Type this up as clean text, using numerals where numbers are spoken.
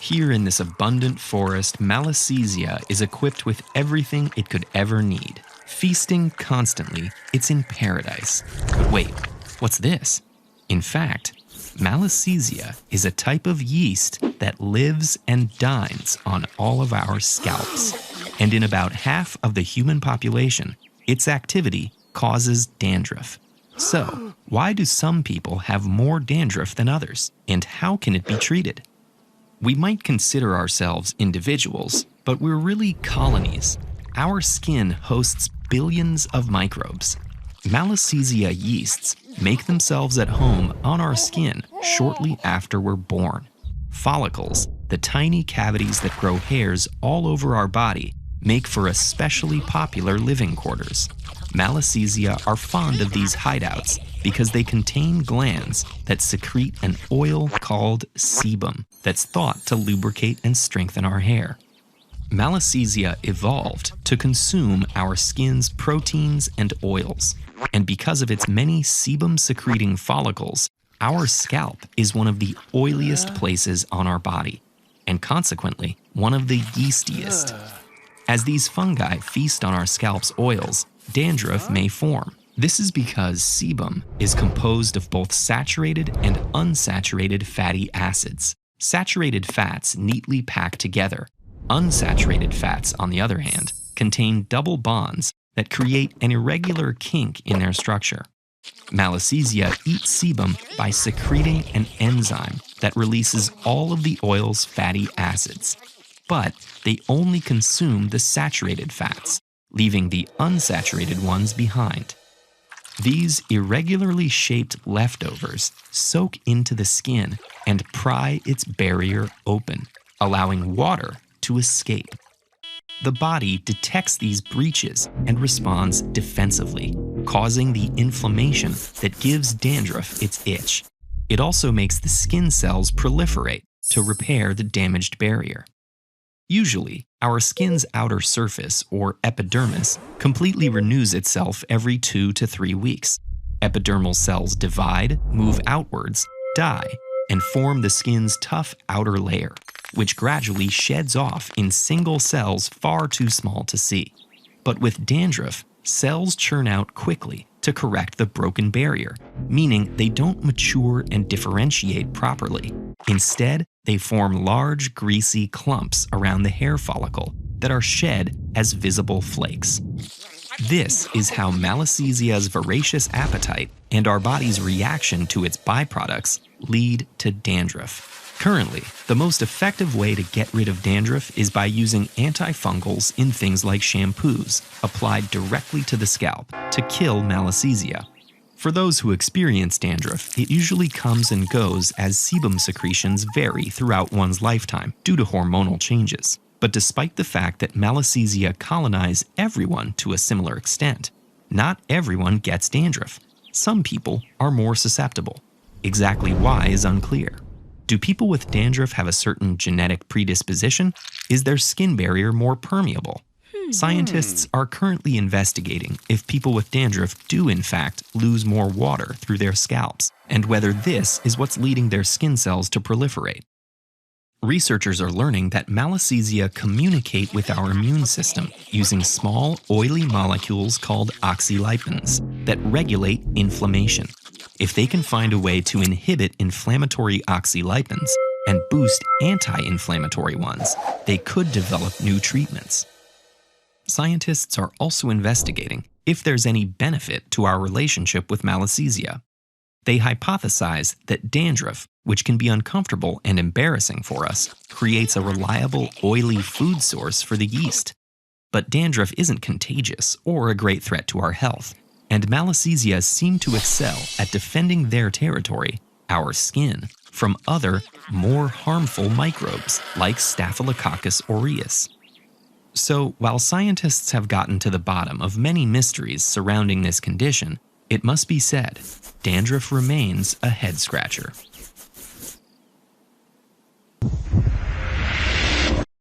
Here in this abundant forest, Malassezia is equipped with everything it could ever need. Feasting constantly, it's in paradise. But wait, what's this? In fact, Malassezia is a type of yeast that lives and dines on all of our scalps. And in about half of the human population, its activity causes dandruff. So, why do some people have more dandruff than others? And how can it be treated? We might consider ourselves individuals, but we're really colonies. Our skin hosts billions of microbes. Malassezia yeasts make themselves at home on our skin shortly after we're born. Follicles, the tiny cavities that grow hairs all over our body, make for especially popular living quarters. Malassezia are fond of these hideouts because they contain glands that secrete an oil called sebum that's thought to lubricate and strengthen our hair. Malassezia evolved to consume our skin's proteins and oils, and because of its many sebum-secreting follicles, our scalp is one of the oiliest places on our body, and consequently, one of the yeastiest. As these fungi feast on our scalp's oils, dandruff may form. This is because sebum is composed of both saturated and unsaturated fatty acids. Saturated fats neatly pack together. Unsaturated fats, on the other hand, contain double bonds that create an irregular kink in their structure. Malassezia eats sebum by secreting an enzyme that releases all of the oil's fatty acids. But they only consume the saturated fats, leaving the unsaturated ones behind. These irregularly shaped leftovers soak into the skin and pry its barrier open, allowing water to escape. The body detects these breaches and responds defensively, causing the inflammation that gives dandruff its itch. It also makes the skin cells proliferate to repair the damaged barrier. Usually, our skin's outer surface, or epidermis, completely renews itself every 2 to 3 weeks. Epidermal cells divide, move outwards, die, and form the skin's tough outer layer, which gradually sheds off in single cells far too small to see. But with dandruff, cells churn out quickly to correct the broken barrier, meaning they don't mature and differentiate properly. Instead, they form large, greasy clumps around the hair follicle that are shed as visible flakes. This is how Malassesia's voracious appetite and our body's reaction to its byproducts lead to dandruff. Currently, the most effective way to get rid of dandruff is by using antifungals in things like shampoos applied directly to the scalp to kill Malassezia. For those who experience dandruff, it usually comes and goes as sebum secretions vary throughout one's lifetime due to hormonal changes. But despite the fact that Malassezia colonize everyone to a similar extent, not everyone gets dandruff. Some people are more susceptible. Exactly why is unclear. Do people with dandruff have a certain genetic predisposition? Is their skin barrier more permeable? Scientists are currently investigating if people with dandruff do in fact lose more water through their scalps, and whether this is what's leading their skin cells to proliferate. Researchers are learning that Malassezia communicate with our immune system using small, oily molecules called oxylipins that regulate inflammation. If they can find a way to inhibit inflammatory oxylipins and boost anti-inflammatory ones, they could develop new treatments. Scientists are also investigating if there's any benefit to our relationship with Malassezia. They hypothesize that dandruff, which can be uncomfortable and embarrassing for us, creates a reliable, oily food source for the yeast. But dandruff isn't contagious or a great threat to our health, and Malassezia seem to excel at defending their territory, our skin, from other, more harmful microbes like Staphylococcus aureus. So, while scientists have gotten to the bottom of many mysteries surrounding this condition, it must be said, dandruff remains a head-scratcher.